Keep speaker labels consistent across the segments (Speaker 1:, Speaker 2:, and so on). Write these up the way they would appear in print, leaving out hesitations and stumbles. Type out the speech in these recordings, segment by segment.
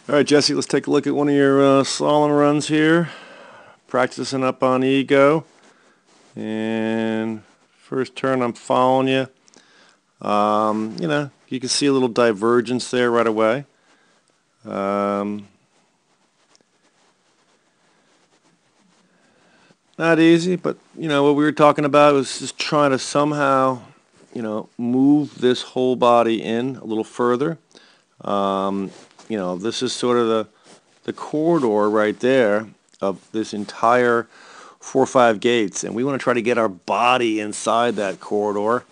Speaker 1: All right, Jesse, let's take a look at one of your slalom runs here. Practicing up on ego. And first turn, I'm following you. You can see a little divergence there right away. Not easy, but, what we were talking about was just trying to somehow, move this whole body in a little further. This is sort of the corridor right there of this entire 4 or 5 gates, and we want to try to get our body inside that corridor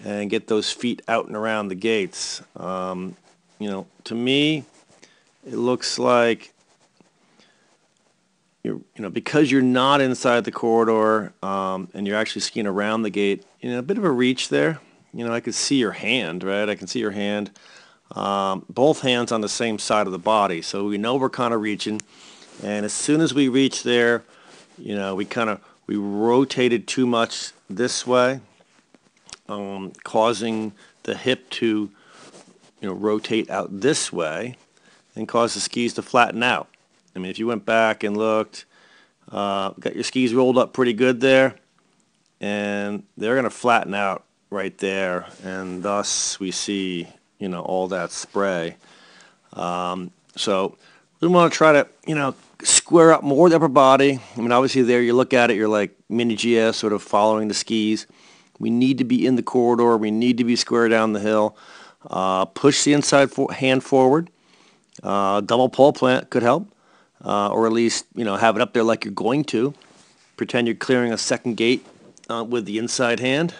Speaker 1: and get those feet out and around the gates. To me, it looks like because you're not inside the corridor and you're actually skiing around the gate, a bit of a reach there. I could see your hand, right? I can see your hand. Both hands on the same side of the body, so we know we're kind of reaching. And as soon as we reach there, we rotated too much this way, causing the hip to rotate out this way and cause the skis to flatten out. I mean, if you went back and looked, got your skis rolled up pretty good there, and they're going to flatten out right there, and thus we see all that spray. So we want to try to, square up more the upper body. I mean, obviously there you look at it, you're like mini GS sort of following the skis. We need to be in the corridor. We need to be square down the hill. Push the inside hand forward. Double pole plant could help. Or at least, have it up there like you're going to. Pretend you're clearing a second gate with the inside hand.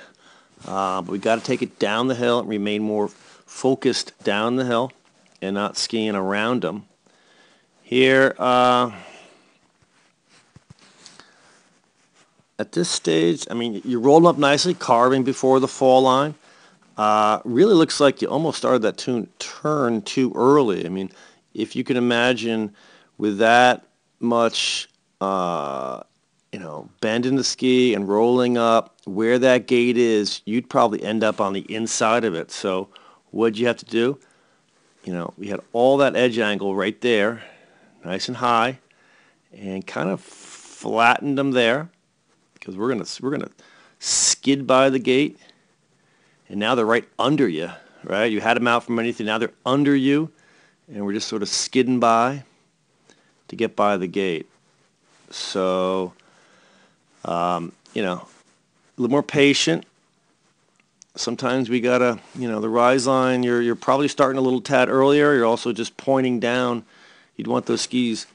Speaker 1: But we got to take it down the hill and remain more focused down the hill and not skiing around them. Here, at this stage, I mean, you're rolling up nicely, carving before the fall line. Really looks like you almost started that turn too early. I mean, if you can imagine with that much, bend in the ski and rolling up where that gate is, you'd probably end up on the inside of it. So what'd you have to do? We had all that edge angle right there, nice and high, and kind of flattened them there because we're gonna skid by the gate, and now they're right under you, right? You had them out from underneath you, now they're under you, and we're just sort of skidding by to get by the gate. So, a little more patient. Sometimes we gotta, the rise line, you're probably starting a little tad earlier. You're also just pointing down. You'd want those skis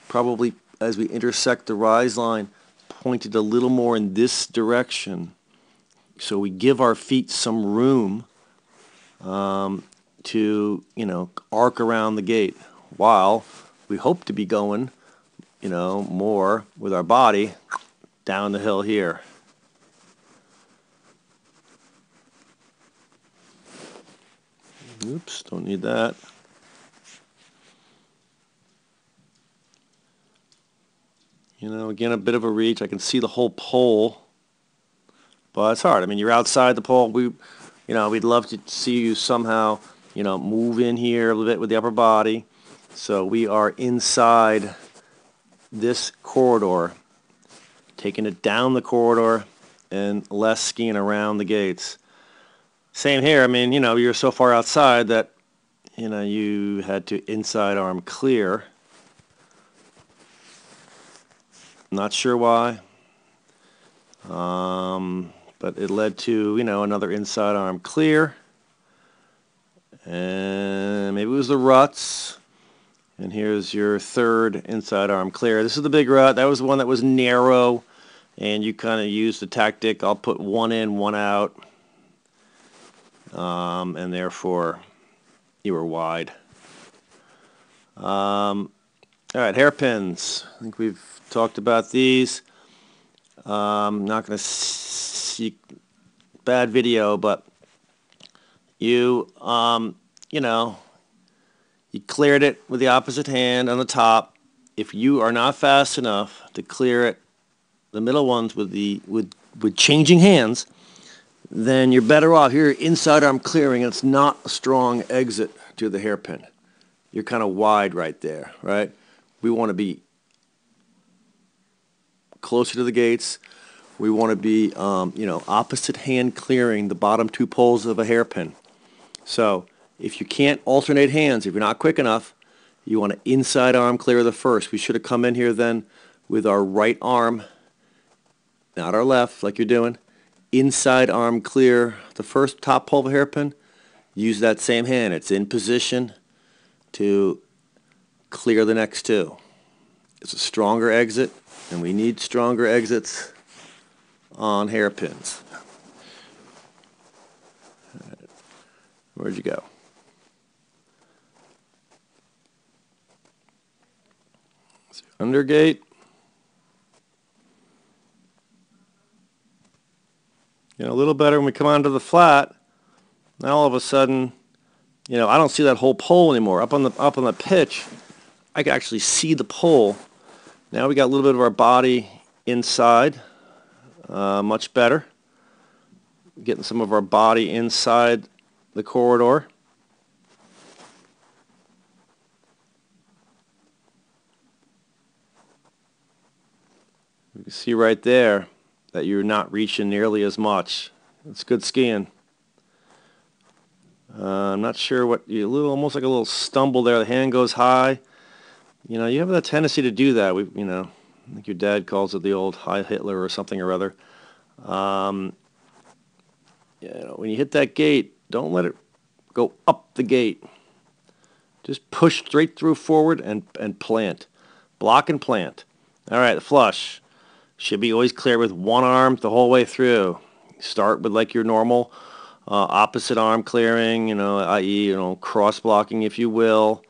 Speaker 1: probably, as we intersect the rise line, pointed a little more in this direction. So we give our feet some room to, arc around the gate while we hope to be going, more with our body down the hill here. Oops, don't need that. Again, a bit of a reach. I can see the whole pole, but it's hard. I mean, you're outside the pole. We'd love to see you somehow, move in here a little bit with the upper body. So we are inside this corridor, taking it down the corridor and less skiing around the gates. Same here. I mean, you're so far outside that, you had to inside arm clear. Not sure why, but it led to, another inside arm clear. And maybe it was the ruts. And here's your third inside arm clear. This is the big rut. That was the one that was narrow, and you kind of used the tactic, I'll put one in, one out, and therefore you were wide. All right, hairpins. I think we've talked about these. I'm not going to see bad video, but you cleared it with the opposite hand on the top. If you are not fast enough to clear it, the middle ones with changing hands, then you're better off. Here, inside arm clearing, and it's not a strong exit to the hairpin. you're kind of wide right there, right? We want to be closer to the gates. We want to be, opposite hand clearing the bottom two poles of a hairpin. So if you can't alternate hands, if you're not quick enough, you want to inside arm clear the first. We should have come in here then with our right arm, not our left like you're doing. Inside arm clear the first top pole of a hairpin. Use that same hand. It's in position to clear the next two. It's a stronger exit, and we need stronger exits on hairpins. Where'd you go? Undergate. A little better when we come onto the flat. Now all of a sudden, I don't see that whole pole anymore. Up on the pitch, I can actually see the pole. Now we got a little bit of our body inside, much better. Getting some of our body inside the corridor. You can see right there that you're not reaching nearly as much. It's good skiing. I'm not sure what almost like a little stumble there. The hand goes high. You have that tendency to do that. I think your dad calls it the old high Hitler or something or other. When you hit that gate, don't let it go up the gate. Just push straight through forward and plant. Block and plant. All right, the flush. Should be always clear with one arm the whole way through. Start with like your normal opposite arm clearing, i.e., cross blocking, if you will.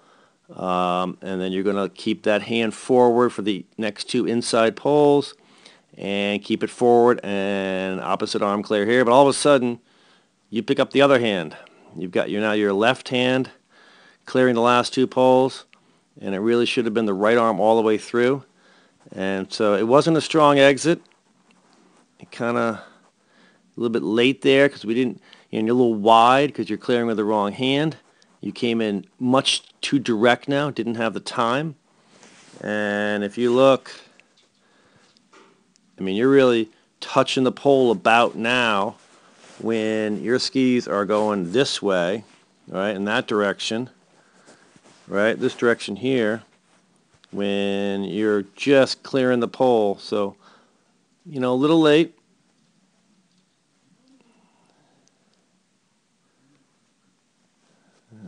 Speaker 1: And then you're going to keep that hand forward for the next two inside poles and keep it forward and opposite arm clear here. But all of a sudden, you pick up the other hand. You've got your left hand clearing the last two poles, and it really should have been the right arm all the way through. And so it wasn't a strong exit. It kind of a little bit late there because we didn't, you're a little wide because you're clearing with the wrong hand. You came in much too direct now, didn't have the time. And if you look, you're really touching the pole about now when your skis are going this way, right, in that direction, right, this direction here, when you're just clearing the pole. So, a little late.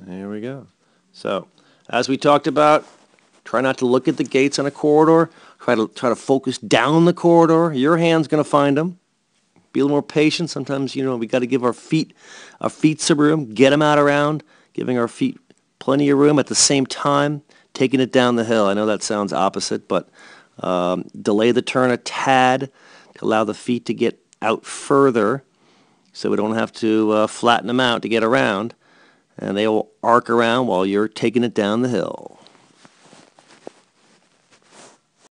Speaker 1: There we go. So, as we talked about, try not to look at the gates on a corridor. Try to focus down the corridor. Your hand's going to find them. Be a little more patient. Sometimes, we got to give our feet some room. Get them out around, giving our feet plenty of room at the same time, taking it down the hill. I know that sounds opposite, but delay the turn a tad to allow the feet to get out further so we don't have to flatten them out to get around. And they will arc around while you're taking it down the hill.